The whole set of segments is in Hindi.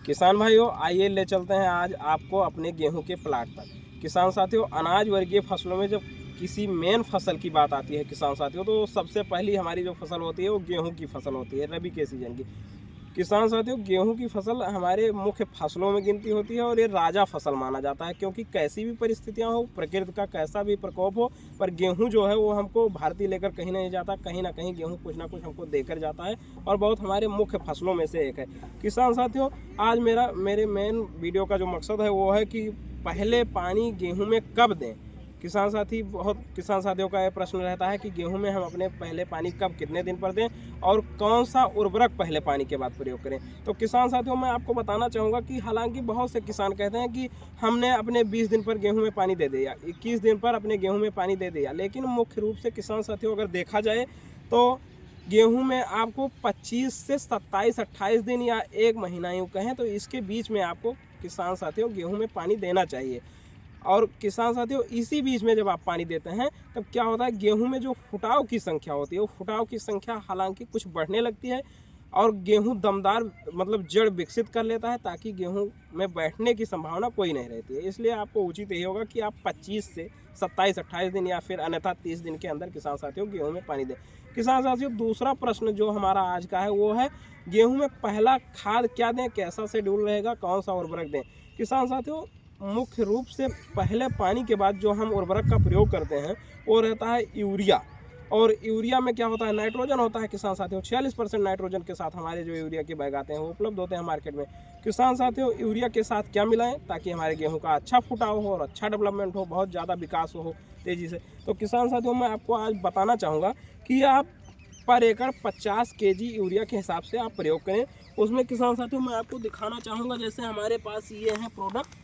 किसान भाइयों, आइए ले चलते हैं आज आपको अपने गेहूं के प्लाट पर। किसान साथियों, अनाज वर्गीय फसलों में जब किसी मेन फसल की बात आती है किसान साथियों, तो सबसे पहली हमारी जो फसल होती है वो गेहूं की फसल होती है, रबी के सीजन की। किसान साथियों, गेहूं की फसल हमारे मुख्य फसलों में गिनती होती है और ये राजा फसल माना जाता है, क्योंकि कैसी भी परिस्थितियां हो, प्रकृति का कैसा भी प्रकोप हो, पर गेहूं जो है वो हमको भारतीय लेकर कहीं नहीं जाता। कहीं ना कहीं गेहूं कुछ ना कुछ हमको देकर जाता है और बहुत हमारे मुख्य फसलों में से एक है। किसान साथियों, आज मेरे मेन वीडियो का जो मकसद है वो है कि पहले पानी गेहूँ में कब दें। किसान साथियों का यह प्रश्न रहता है कि गेहूं में हम अपने पहले पानी कब, कितने दिन पर दें और कौन सा उर्वरक पहले पानी के बाद प्रयोग करें। तो किसान साथियों, मैं आपको बताना चाहूँगा कि हालांकि बहुत से किसान कहते हैं कि हमने अपने 20 दिन पर गेहूं में पानी दे दिया, 21 दिन पर अपने गेहूं में पानी दे दिया, लेकिन मुख्य रूप से किसान साथियों अगर देखा जाए तो गेहूं में आपको 25 से 27-28 दिन या 1 महीना यूँ कहें तो इसके बीच में आपको किसान साथियों गेहूं में पानी देना चाहिए। और किसान साथियों, इसी बीच में जब आप पानी देते हैं तब क्या होता है, गेहूं में जो फुटाव की संख्या होती है वो फुटाव की संख्या हालांकि कुछ बढ़ने लगती है और गेहूं दमदार मतलब जड़ विकसित कर लेता है, ताकि गेहूं में बैठने की संभावना कोई नहीं रहती है। इसलिए आपको उचित यही होगा कि आप 25 से 27-28 दिन या फिर अन्यथा 30 दिन के अंदर किसान साथियों गेहूं में पानी दें। किसान साथियों, दूसरा प्रश्न जो हमारा आज का है वो है गेहूं में पहला खाद क्या दें, कैसा शेड्यूल रहेगा, कौन सा उर्वरक दें। किसान साथियों, मुख्य रूप से पहले पानी के बाद जो हम उर्वरक का प्रयोग करते हैं वो रहता है यूरिया। और यूरिया में क्या होता है, नाइट्रोजन होता है। किसान साथियों, 46% नाइट्रोजन के साथ हमारे जो यूरिया के बैग आते हैं वो उपलब्ध होते हैं मार्केट में। किसान साथियों, यूरिया के साथ क्या मिलाएं ताकि हमारे गेहूं का अच्छा फुटाव हो और अच्छा डेवलपमेंट हो, बहुत ज़्यादा विकास हो तेज़ी से। तो किसान साथियों, मैं आपको आज बताना चाहूँगा कि आप पर एकड़ 50 केजी यूरिया के हिसाब से आप प्रयोग करें। उसमें किसान साथियों मैं आपको दिखाना चाहूँगा, जैसे हमारे पास ये है प्रोडक्ट,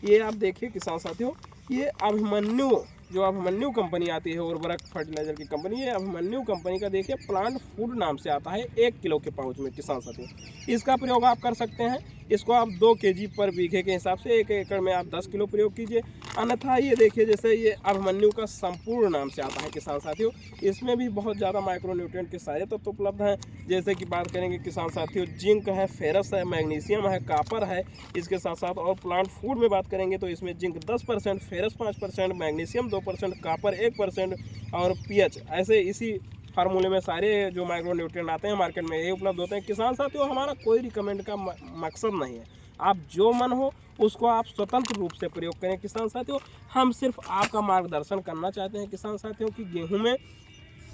ये आप देखिए किसान साथियों, ये अभिमन्यु कंपनी आती है उर्वरक फर्टिलाइजर की कंपनी। ये अभिमन्यु कंपनी का देखिए प्लांट फूड नाम से आता है, 1 किलो के पाउच में। किसान साथियों, इसका प्रयोग आप कर सकते हैं। इसको आप 2 केजी पर बीघे के हिसाब से 1 एकड़ में आप 10 किलो प्रयोग कीजिए। अन्यथा ये देखिए, जैसे ये अभिमन्यु का संपूर्ण नाम से आता है किसान साथियों, इसमें भी बहुत ज़्यादा माइक्रोन्यूट्रिएंट के सारे तत्व उपलब्ध हैं। जैसे कि बात करेंगे किसान साथियों, जिंक है, फेरस है, मैग्नीशियम है, कापर है। इसके साथ साथ और प्लांट फूड में बात करेंगे तो इसमें जिंक 10%, फेरस 5%, मैग्नीशियम 2%, कापर 1% और पीएच, ऐसे इसी फार्मूले में सारे जो माइक्रोन्यूट्रिएंट आते हैं मार्केट में ये उपलब्ध होते हैं। किसान साथियों, हमारा कोई रिकमेंड का मकसद नहीं है, आप जो मन हो उसको आप स्वतंत्र रूप से प्रयोग करें। किसान साथियों, हम सिर्फ आपका मार्गदर्शन करना चाहते हैं किसान साथियों कि गेहूं में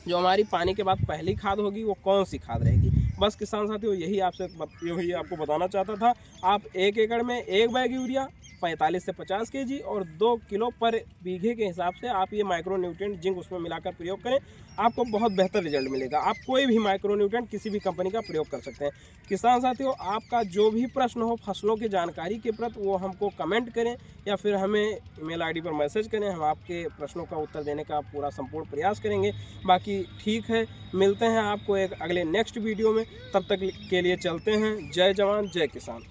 जो हमारी पानी के बाद पहली खाद होगी वो कौन सी खाद रहेगी। बस किसान साथियों, यही आपको बताना चाहता था। आप 1 एकड़ में 1 बैग यूरिया 45 से 50 केजी और 2 किलो पर बीघे के हिसाब से आप ये माइक्रोन्यूट्रिएंट जिंक उसमें मिलाकर प्रयोग करें, आपको बहुत बेहतर रिजल्ट मिलेगा। आप कोई भी माइक्रोन्यूट्रिएंट किसी भी कंपनी का प्रयोग कर सकते हैं। किसान साथियों, आपका जो भी प्रश्न हो फसलों की जानकारी के प्रति, वो हमको कमेंट करें या फिर हमें ईमेल आईडी पर मैसेज करें। हम आपके प्रश्नों का उत्तर देने का पूरा संपूर्ण प्रयास करेंगे। बाकी ठीक है, मिलते हैं आपको एक अगले नेक्स्ट वीडियो में। तब तक के लिए चलते हैं। जय जवान जय किसान।